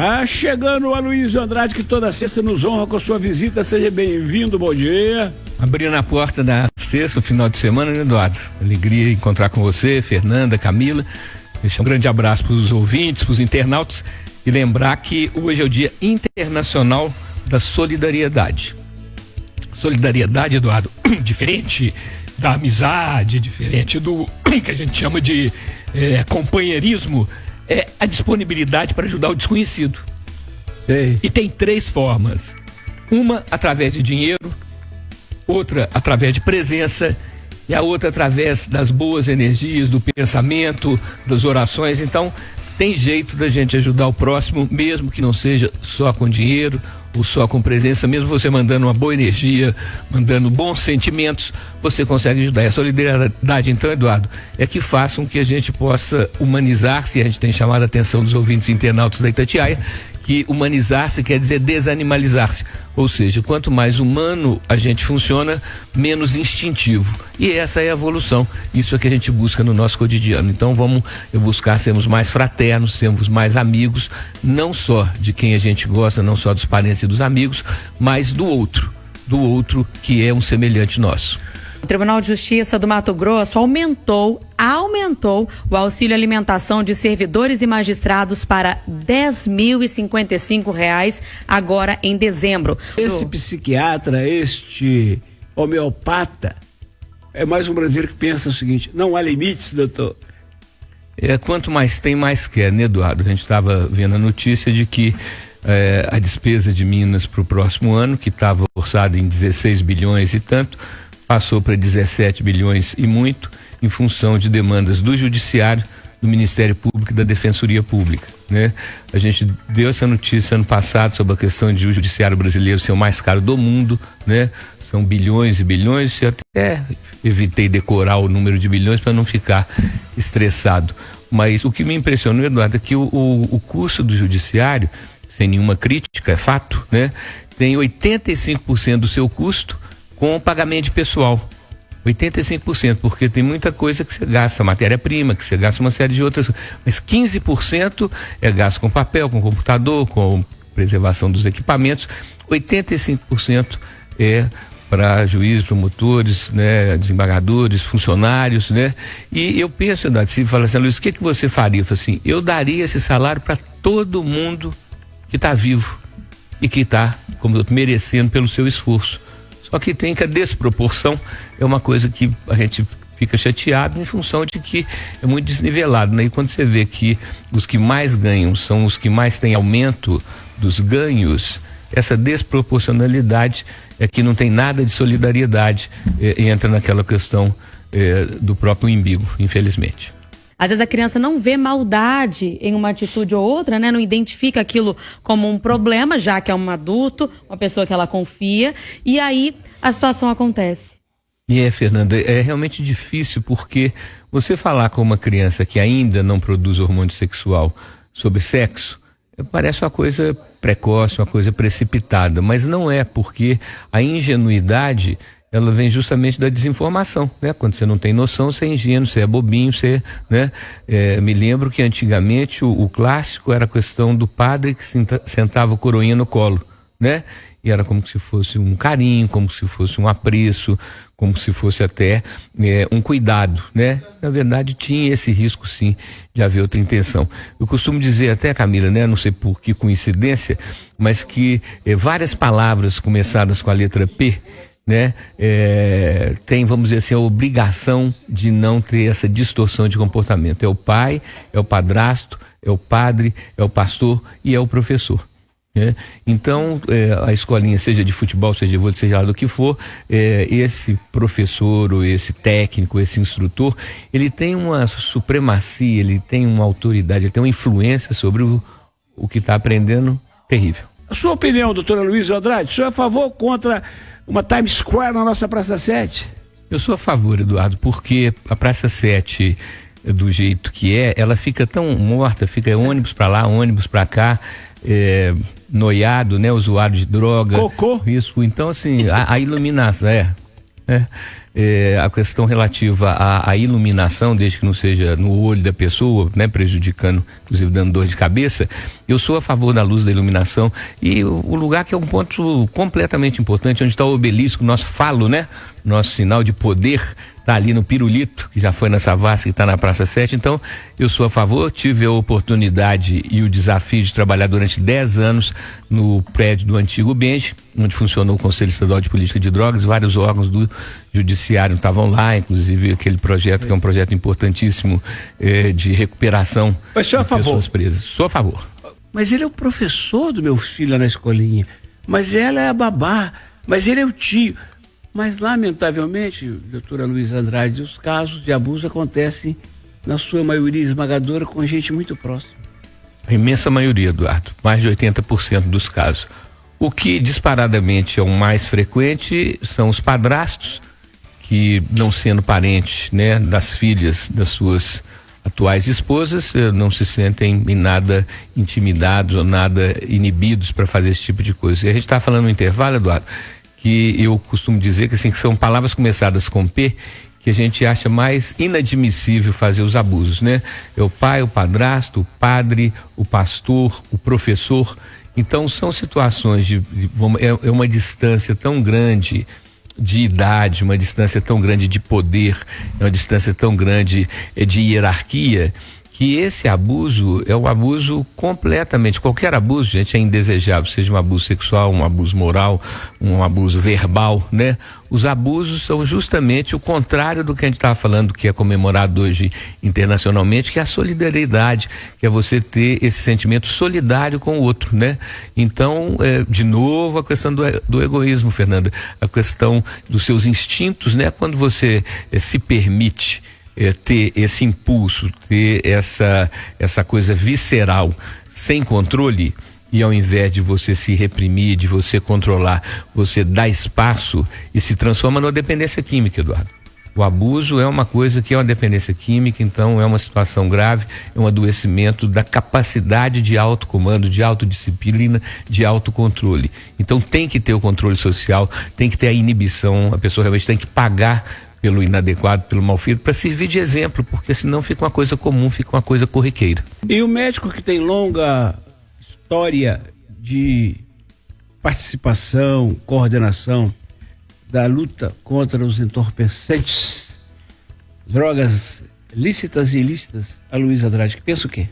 Tá chegando o Aloysio Andrade, que toda sexta nos honra com a sua visita. Seja bem-vindo, bom dia. Abrindo a porta da sexta, final de semana, né, Eduardo? Alegria encontrar com você, Fernanda, Camila. Deixar um grande abraço para os ouvintes, para os internautas e lembrar que hoje é o Dia Internacional da Solidariedade. Solidariedade, Eduardo, diferente da amizade, diferente do que a gente chama de companheirismo, é a disponibilidade para ajudar o desconhecido. Ei. E tem 3 formas. Uma através de dinheiro, outra através de presença e a outra através das boas energias, do pensamento, das orações. Então, tem jeito da gente ajudar o próximo, mesmo que não seja só com dinheiro ou só com presença, mesmo você mandando uma boa energia, mandando bons sentimentos, você consegue ajudar. E a solidariedade, então, Eduardo, é que faça com que a gente possa humanizar-se. A gente tem chamado a atenção dos ouvintes internautas da Itatiaia, que humanizar-se quer dizer desanimalizar-se. Ou seja, quanto mais humano a gente funciona, menos instintivo. E essa é a evolução. Isso é que a gente busca no nosso cotidiano. Então vamos buscar sermos mais fraternos, sermos mais amigos, não só de quem a gente gosta, não só dos parentes e dos amigos, mas do outro que é um semelhante nosso. O Tribunal de Justiça do Mato Grosso aumentou o auxílio alimentação de servidores e magistrados para R$ 10.055 agora em dezembro. Esse psiquiatra, este homeopata, é mais um brasileiro que pensa o seguinte: não há limites, doutor. Quanto mais tem, mais quer, né, Eduardo? A gente estava vendo a notícia de que a despesa de Minas para o próximo ano, que estava orçada em 16 bilhões e tanto, passou para 17 bilhões e muito, em função de demandas do Judiciário, do Ministério Público e da Defensoria Pública, né? A gente deu essa notícia ano passado sobre a questão de o Judiciário brasileiro ser o mais caro do mundo, né? São bilhões e bilhões, eu até evitei decorar o número de bilhões para não ficar estressado. Mas o que me impressionou, Eduardo, é que o custo do Judiciário, sem nenhuma crítica, é fato, né? Tem 85% do seu custo com o pagamento de pessoal. 85%, porque tem muita coisa que você gasta, matéria-prima, que você gasta uma série de outras, mas 15% é gasto com papel, com computador, com preservação dos equipamentos, 85% é para juízes, promotores, né, desembargadores, funcionários, né? E eu penso, Eduardo, se fala assim, Luiz, o que você faria? Eu falo assim, eu daria esse salário para todo mundo que está vivo e que está merecendo pelo seu esforço. Só que tem que a desproporção é uma coisa que a gente fica chateado em função de que é muito desnivelado, né? E quando você vê que os que mais ganham são os que mais têm aumento dos ganhos, essa desproporcionalidade é que não tem nada de solidariedade, entra naquela questão do próprio umbigo, infelizmente. Às vezes a criança não vê maldade em uma atitude ou outra, né? Não identifica aquilo como um problema, já que é um adulto, uma pessoa que ela confia, e aí a situação acontece. Fernanda, é realmente difícil, porque você falar com uma criança que ainda não produz hormônio sexual sobre sexo, parece uma coisa precoce, uma coisa precipitada, mas não é, porque a ingenuidade, ela vem justamente da desinformação, né? Quando você não tem noção, você é ingênuo, você é bobinho, você, né? Me lembro que antigamente o clássico era a questão do padre que sentava o coroinha no colo, né? E era como se fosse um carinho, como se fosse um apreço, como se fosse até um cuidado, né? Na verdade tinha esse risco sim de haver outra intenção. Eu costumo dizer até, Camila, né? Não sei por que coincidência, mas que várias palavras começadas com a letra P, né? Tem, vamos dizer assim, a obrigação de não ter essa distorção de comportamento. É o pai, é o padrasto, é o padre, é o pastor e é o professor. Então, a escolinha, seja de futebol, seja de vôlei, seja lá do que for, esse professor, ou esse técnico, esse instrutor, ele tem uma supremacia, ele tem uma autoridade, ele tem uma influência sobre o que está aprendendo terrível. A sua opinião, doutora Aloysio Andrade, o senhor é a favor ou contra uma Times Square na nossa Praça 7? Eu sou a favor, Eduardo, porque a Praça 7, do jeito que ela fica tão morta, fica ônibus para lá, ônibus para cá, noiado, né, usuário de droga. Cocô. Isso, então assim, a iluminação, a questão relativa à iluminação, desde que não seja no olho da pessoa, né, prejudicando, inclusive dando dor de cabeça, eu sou a favor da luz da iluminação. E o lugar que é um ponto completamente importante, onde está o obelisco, nosso falo, né, nosso sinal de poder, está ali no Pirulito, que já foi na Savassi, que está na Praça 7. Então, eu sou a favor, tive a oportunidade e o desafio de trabalhar durante 10 anos no prédio do antigo Benj, onde funcionou o Conselho Estadual de Política de Drogas, vários órgãos do Judiciário estavam lá, inclusive aquele projeto que é um projeto importantíssimo de recuperação Mas de pessoas presas. Sou a favor. Mas ele é o professor do meu filho lá na escolinha, mas ela é a babá, mas ele é o tio. Mas, lamentavelmente, doutora Luísa Andrade, os casos de abuso acontecem, na sua maioria esmagadora, com gente muito próxima. A imensa maioria, Eduardo, mais de 80% dos casos. O que disparadamente é o mais frequente são os padrastos, que, não sendo parentes, né, das filhas das suas atuais esposas, não se sentem em nada intimidados ou nada inibidos para fazer esse tipo de coisa. E a gente está falando no intervalo, Eduardo, que eu costumo dizer que, assim, que são palavras começadas com P, que a gente acha mais inadmissível fazer os abusos, né? É o pai, o padrasto, o padre, o pastor, o professor. Então são situações é uma distância tão grande de idade, uma distância tão grande de poder, uma distância tão grande de hierarquia, que esse abuso é um abuso completamente, qualquer abuso, gente, é indesejável, seja um abuso sexual, um abuso moral, um abuso verbal, né? Os abusos são justamente o contrário do que a gente estava falando, que é comemorado hoje internacionalmente, que é a solidariedade, que é você ter esse sentimento solidário com o outro, né? Então, de novo, a questão do egoísmo, Fernanda, a questão dos seus instintos, né? Quando você se permite ter esse impulso, ter essa coisa visceral, sem controle, e ao invés de você se reprimir, de você controlar, você dá espaço e se transforma numa dependência química, Eduardo. O abuso é uma coisa que é uma dependência química, então é uma situação grave, é um adoecimento da capacidade de autocomando, de autodisciplina, de autocontrole. Então tem que ter o controle social, tem que ter a inibição, a pessoa realmente tem que pagar pelo inadequado, pelo mal feito, para servir de exemplo, porque senão fica uma coisa comum, fica uma coisa corriqueira. E o médico que tem longa história de participação, coordenação da luta contra os entorpecentes, drogas lícitas e ilícitas, a Luísa Andrade, que pensa o quê?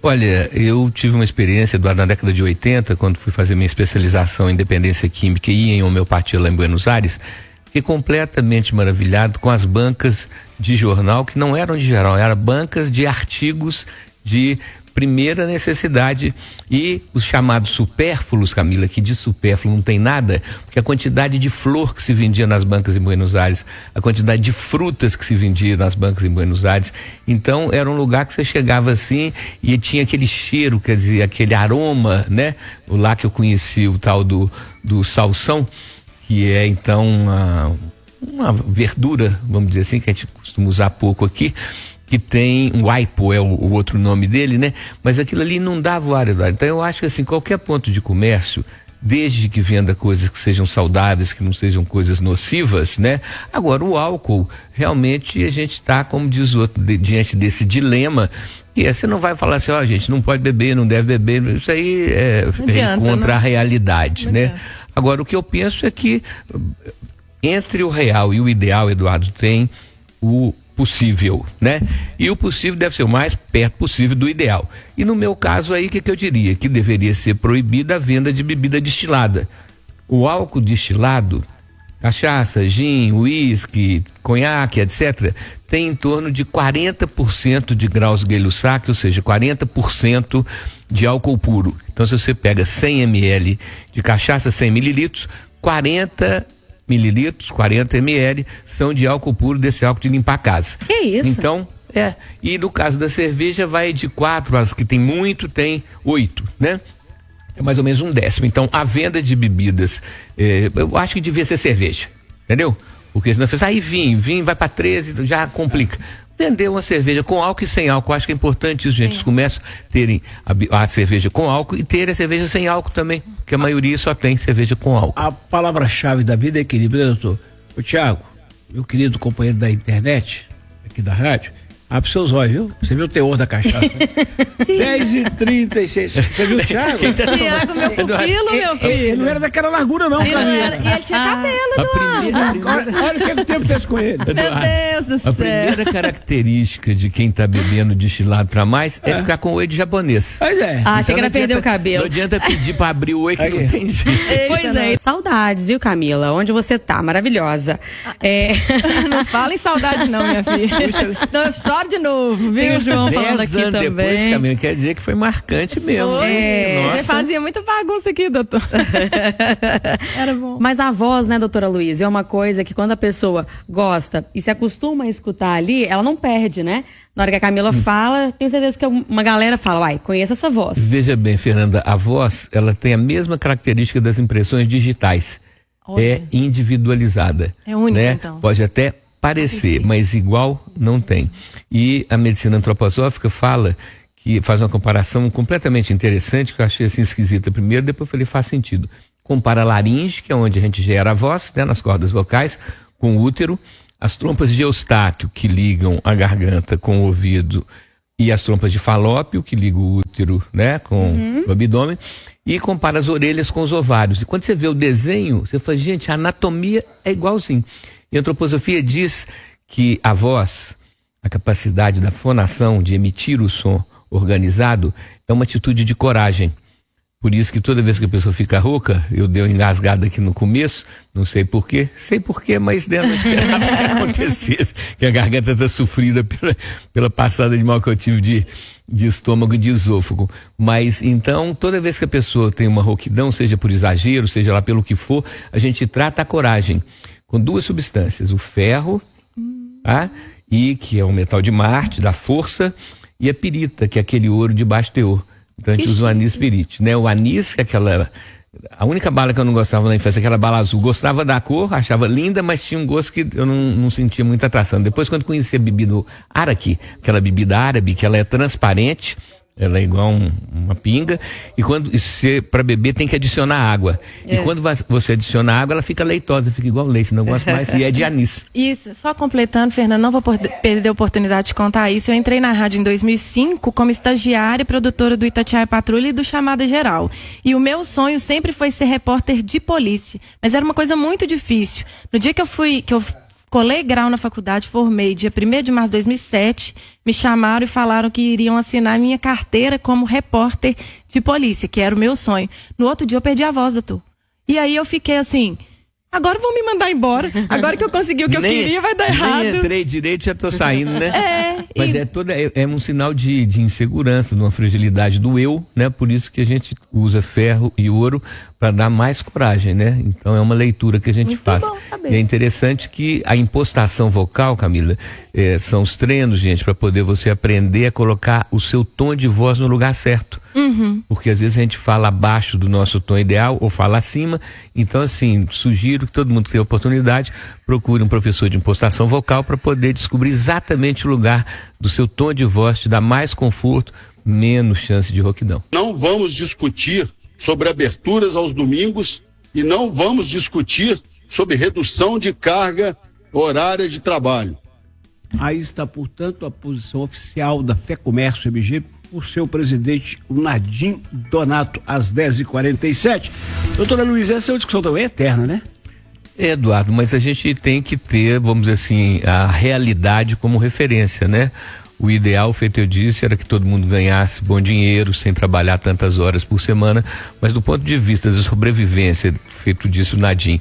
Olha, eu tive uma experiência, Eduardo, na década de 80, quando fui fazer minha especialização em dependência química e em homeopatia lá em Buenos Aires. Fiquei completamente maravilhado com as bancas de jornal, que não eram de jornal, eram bancas de artigos de primeira necessidade, e os chamados supérfluos, Camila, que de supérfluo não tem nada, porque a quantidade de flor que se vendia nas bancas em Buenos Aires, a quantidade de frutas que se vendia nas bancas em Buenos Aires, então era um lugar que você chegava assim e tinha aquele cheiro, quer dizer, aquele aroma, né? Lá que eu conheci o tal do salsão, que é então uma verdura, vamos dizer assim, que a gente costuma usar pouco aqui, que tem um aipo, é o outro nome dele, né? Mas aquilo ali não dava o ar. Então eu acho que, assim, qualquer ponto de comércio, desde que venda coisas que sejam saudáveis, que não sejam coisas nocivas, né? Agora, o álcool, realmente a gente está, como diz o outro, diante desse dilema, e você não vai falar assim, ó, gente, não pode beber, não deve beber, isso aí é contra a realidade, né? Adianta. Agora, o que eu penso é que entre o real e o ideal, Eduardo, tem o possível, né? E o possível deve ser o mais perto possível do ideal. E no meu caso aí, o que eu diria? Que deveria ser proibida a venda de bebida destilada. O álcool destilado, cachaça, gin, uísque, conhaque, etc., tem em torno de 40% de graus Gay-Lussac, ou seja, 40% de álcool puro. Então, se você pega 100 ml de cachaça, 100 mililitros, 40 mililitros, 40 ml, são de álcool puro, desse álcool de limpar a casa. Que isso? Então, e no caso da cerveja, vai de 4, as que tem muito, tem 8, né? É mais ou menos 1/10. Então, a venda de bebidas, eu acho que devia ser cerveja, entendeu? Porque senão você fala, aí vinho vai para 13, já complica. Vender uma cerveja com álcool e sem álcool, acho que é importante isso, gente. Os comércios terem a cerveja com álcool e terem a cerveja sem álcool também, porque a maioria só tem cerveja com álcool. A palavra-chave da vida é equilíbrio, né, doutor? Ô, Tiago, meu querido companheiro da internet, aqui da rádio, abre seus olhos, viu? Você viu o teor da cachaça? 10h36. Você viu o Thiago? Tiago, meu pupilo, meu filho. Ele não era daquela largura, não, Ele não Camila. era, e ele tinha cabelo, Eduardo. Olha o que o tempo fez com ele. Meu Deus do A céu. primeira característica de quem tá bebendo destilado pra mais é ficar com o oi de japonês. Mas é. Ah, achei que não era perder o cabelo. Não adianta pedir pra abrir o oi que não tem jeito. Pois é. Saudades, viu, Camila? Onde você tá? Maravilhosa. Não fala em saudade não, minha filha. Não, eu choro de novo, viu? Tem o João falando 10 aqui anos depois, também. Camila, quer dizer que foi marcante mesmo. Oi. né? Você Nossa. fazia muita bagunça aqui, doutor. Era bom. Mas a voz, né, doutora Luísa, é uma coisa que quando a pessoa gosta e se acostuma a escutar ali, ela não perde, né? Na hora que a Camila fala, tenho certeza que uma galera fala, uai, conheça essa voz. Veja bem, Fernanda, a voz, ela tem a mesma característica das impressões digitais. Olha. É individualizada. É única, né? então. Pode até parecer, mas igual não tem. E a medicina antroposófica fala que faz uma comparação completamente interessante, que eu achei assim esquisita primeiro, depois eu falei, faz sentido. Compara a laringe, que é onde a gente gera a voz, né, nas cordas vocais, com o útero, as trompas de Eustáquio, que ligam a garganta com o ouvido, e as trompas de Falópio, que ligam o útero, né, com o abdômen, e compara as orelhas com os ovários. E quando você vê o desenho, você fala, gente, a anatomia é igualzinho. E a antroposofia diz que a voz, a capacidade da fonação, de emitir o som organizado, é uma atitude de coragem. Por isso que toda vez que a pessoa fica rouca, eu dei uma engasgada aqui no começo, não sei porquê, mas dentro não esperava que acontecesse, que a garganta está sofrida pela passada de mal que eu tive de estômago e de esôfago. Mas então, toda vez que a pessoa tem uma rouquidão, seja por exagero, seja lá pelo que for, a gente trata a coragem com duas substâncias, o ferro, tá? E que é o metal de Marte, da força, e a pirita, que é aquele ouro de baixo teor. Então a gente usa o anis pirite, né? O anis, que é a única bala que eu não gostava na infância, aquela bala azul. Gostava da cor, achava linda, mas tinha um gosto que eu não sentia muita atração. Depois, quando conheci a bebida Araqui, aquela bebida árabe, que ela é transparente, ela é igual uma pinga, e quando para beber tem que adicionar água. E quando você adiciona água, ela fica leitosa, fica igual leite, não gosto mais, e é de anis. Isso, só completando, Fernando, não vou perder a oportunidade de contar isso. Eu entrei na rádio em 2005 como estagiária e produtora do Itatiaia Patrulha e do Chamada Geral. E o meu sonho sempre foi ser repórter de polícia, mas era uma coisa muito difícil. No dia que eu colei grau na faculdade, formei dia 1º de março de 2007, me chamaram e falaram que iriam assinar minha carteira como repórter de polícia, que era o meu sonho. No outro dia eu perdi a voz, doutor. E aí eu fiquei assim, agora vão me mandar embora, agora que eu consegui o que eu queria, vai dar errado. Nem entrei direito, já tô saindo, né? Mas é um sinal de insegurança, de uma fragilidade do eu, né? Por isso que a gente usa ferro e ouro para dar mais coragem, né? Então é uma leitura que a gente Muito faz. bom saber. E é interessante que a impostação vocal, Camila, são os treinos, gente, para poder você aprender a colocar o seu tom de voz no lugar certo. Porque às vezes a gente fala abaixo do nosso tom ideal ou fala acima. Então, assim, sugiro que todo mundo que tenha oportunidade procure um professor de impostação vocal para poder descobrir exatamente o lugar do seu tom de voz, te dar mais conforto, menos chance de rouquidão. Não vamos discutir sobre aberturas aos domingos e não vamos discutir sobre redução de carga horária de trabalho. Aí está, portanto, a posição oficial da FEComércio MG por seu presidente, o Nadim Donato, às 10h47. Doutora Luísa, essa é uma discussão também eterna, né? Eduardo, mas a gente tem que ter, vamos dizer assim, a realidade como referência, né? O ideal, feito eu disse, era que todo mundo ganhasse bom dinheiro, sem trabalhar tantas horas por semana, mas do ponto de vista da sobrevivência, feito disso o Nadim,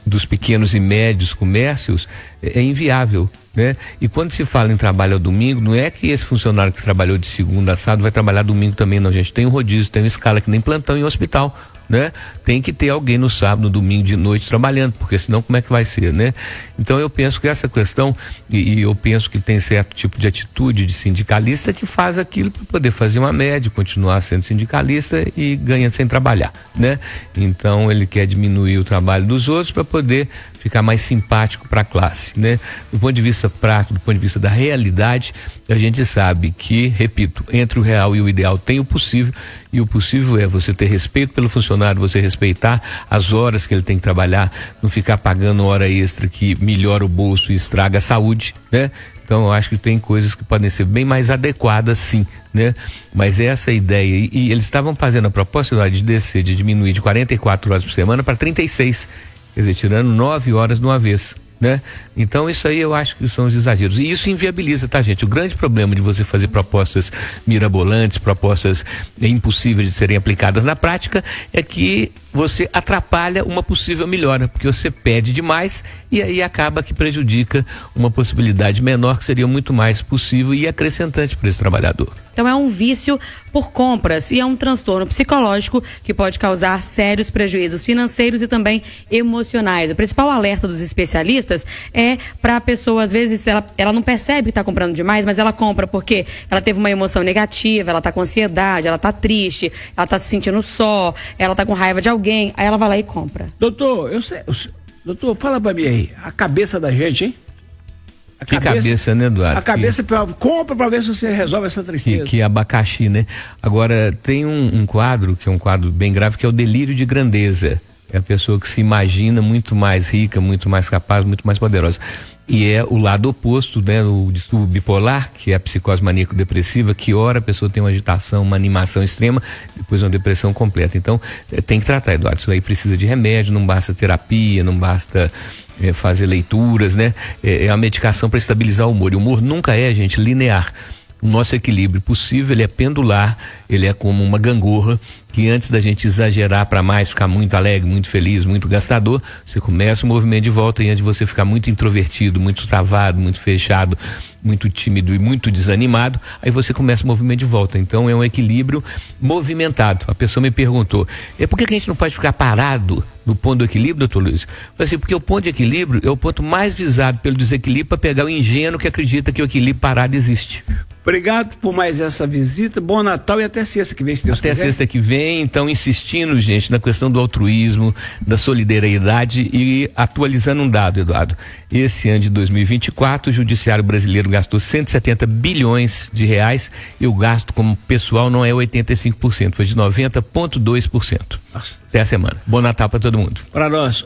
dos pequenos e médios comércios, é inviável, né? E quando se fala em trabalho ao domingo, não é que esse funcionário que trabalhou de segunda a sábado vai trabalhar domingo também, não, gente. Tem um rodízio, tem uma escala que nem plantão em hospital, né? Tem que ter alguém no sábado, no domingo de noite trabalhando, porque senão como é que vai ser, né? Então eu penso que essa questão, e eu penso que tem certo tipo de atitude de sindicalista que faz aquilo para poder fazer uma média, continuar sendo sindicalista e ganha sem trabalhar, né? Então ele quer diminuir o trabalho dos outros para poder ficar mais simpático para a classe, né? Do ponto de vista prático, do ponto de vista da realidade, a gente sabe que, repito, entre o real e o ideal tem o possível, e o possível é você ter respeito pelo funcionário, você respeitar as horas que ele tem que trabalhar, não ficar pagando hora extra que melhora o bolso e estraga a saúde, né? Então eu acho que tem coisas que podem ser bem mais adequadas, sim, né? Mas essa ideia, e eles estavam fazendo a proposta de descer, de diminuir de 44 horas por semana para 36, quer dizer, tirando 9 horas de uma vez, né? Então isso aí eu acho que são os exageros, e isso inviabiliza, tá, gente? O grande problema de você fazer propostas mirabolantes, propostas impossíveis de serem aplicadas na prática, é que você atrapalha uma possível melhora, porque você pede demais e aí acaba que prejudica uma possibilidade menor que seria muito mais possível e acrescentante para esse trabalhador. Então é um vício por compras e é um transtorno psicológico que pode causar sérios prejuízos financeiros e também emocionais. O principal alerta dos especialistas é para a pessoa, às vezes, ela não percebe que está comprando demais, mas ela compra porque ela teve uma emoção negativa, ela está com ansiedade, ela está triste, ela está se sentindo só, ela está com raiva de alguém, aí ela vai lá e compra. Doutor, doutor, fala para mim aí, a cabeça da gente, hein? Que cabeça, né, Eduardo? A cabeça, compra para ver se você resolve essa tristeza. Que abacaxi, né? Agora, tem um quadro, que é um quadro bem grave, que é o delírio de grandeza. É a pessoa que se imagina muito mais rica, muito mais capaz, muito mais poderosa. E é o lado oposto, né, o distúrbio bipolar, que é a psicose maníaco-depressiva, que ora a pessoa tem uma agitação, uma animação extrema, depois uma depressão completa. Então, tem que tratar, Eduardo. Isso aí precisa de remédio, não basta terapia, não basta fazer leituras, né? É uma medicação para estabilizar o humor. E o humor nunca é, gente, linear. O nosso equilíbrio possível, ele é pendular, ele é como uma gangorra, que antes da gente exagerar para mais, ficar muito alegre, muito feliz, muito gastador, você começa o movimento de volta, e antes de você ficar muito introvertido, muito travado, muito fechado, muito tímido e muito desanimado, aí você começa o movimento de volta. Então é um equilíbrio movimentado. A pessoa me perguntou, por que a gente não pode ficar parado no ponto do equilíbrio, doutor Luiz? Eu falei assim, porque o ponto de equilíbrio é o ponto mais visado pelo desequilíbrio para pegar o ingênuo que acredita que o equilíbrio parado existe. Obrigado por mais essa visita, bom Natal e até sexta que vem, se Deus quiser. Até sexta que vem, então insistindo, gente, na questão do altruísmo, da solidariedade e atualizando um dado, Eduardo. Esse ano de 2024, o Judiciário brasileiro gastou 170 bilhões de reais e o gasto como pessoal não é 85%, foi de 90,2%. Até a semana. Bom Natal para todo mundo. Para nós.